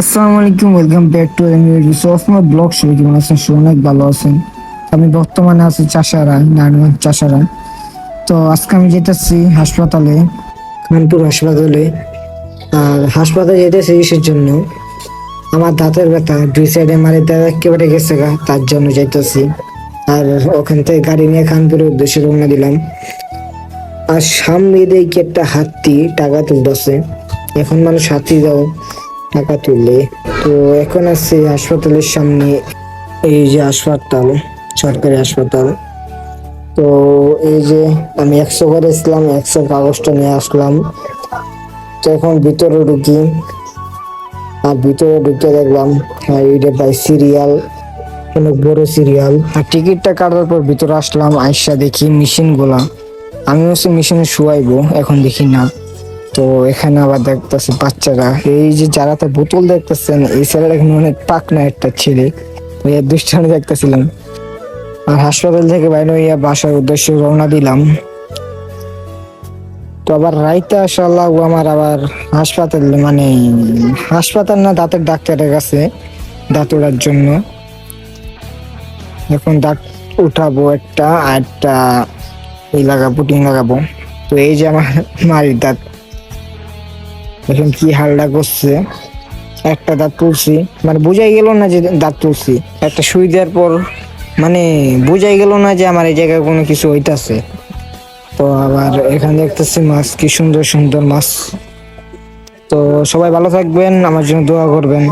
আসসালামু আলাইকুম, welcome back to new episode of my blog. সবাই কেমন আছেন? সবাই অনেক ভালো আছেন। আমি বর্তমানে আছি চাষারা, নারায়ণগঞ্জ চাষারা। তো আজকে আমি যেতেছি হাসপাতালে, খানপুর হাসপাতালে। আর হাসপাতালে যেতেছি কিসের জন্য? আমার দাঁতের ব্যথা দুই সাইডে মারিতে একেবারে গেছে গা, তার জন্য যাইতেছি। আর ওখান থেকে গাড়ি নিয়ে খানপুরের উদ্দেশ্যে রওনা দিলাম। আর সামনে দেখি একটা হাতি টাকা তুলতেছে। এখন মানুষ হাতি দাও টাকা তুললে। তো এখন আছি হাসপাতালের সামনে। এই যে হাসপাতাল, সরকারি হাসপাতাল। তো এই যে আমি 100 করেছিলাম, 100 কাগজটা নিয়ে আসলাম। তো এখন ভিতরে ঢুকি। আর ভিতরে ঢুকে দেখলাম এইটা ভাই সিরিয়াল, অনেক বড় সিরিয়াল। আর টিকিটটা কাটার পর ভিতরে আসলাম, আইসা দেখি মেশিন গুলা। আমি হচ্ছে মেশিনে শুয়াইবো, এখন দেখি না। তো এখানে আবার দেখতেছি বাচ্চারা, এই যে যারা তো বোতল দেখতেছেন, এই ছেলেটা এখানে অনেক পাকনা একটা ছেলে, ওই দুষ্টানি দেখতেছিলাম। আর হাসপাতাল থেকে বাইরে হইয়া বাসার উদ্দেশ্যে রওনা দিলাম। তো আবার রাইতে আসা লাগবো আমার আবার হাসপাতাল, মানে হাসপাতাল না, দাঁতের ডাক্তারের কাছে দাঁত ওঠার জন্য। এখন দাঁত উঠাবো একটা, আর একটা এই লাগাবো, পুটিং লাগাবো। তো এই যে আমার মারির দাঁত, এখন কি হালটা করছে। একটা দাঁত তুলছি, মানে বুঝাই গেল না যে দাঁত তুলছি। একটা সুই দেওয়ার পর মানে বুঝাই গেল না যে আমার এই জায়গায় কোনো কিছু হইতাছে। তো আবার এখানে দেখতেছি মাছ, কি সুন্দর সুন্দর মাছ। তো সবাই ভালো থাকবেন, আমার জন্য দোয়া করবেন।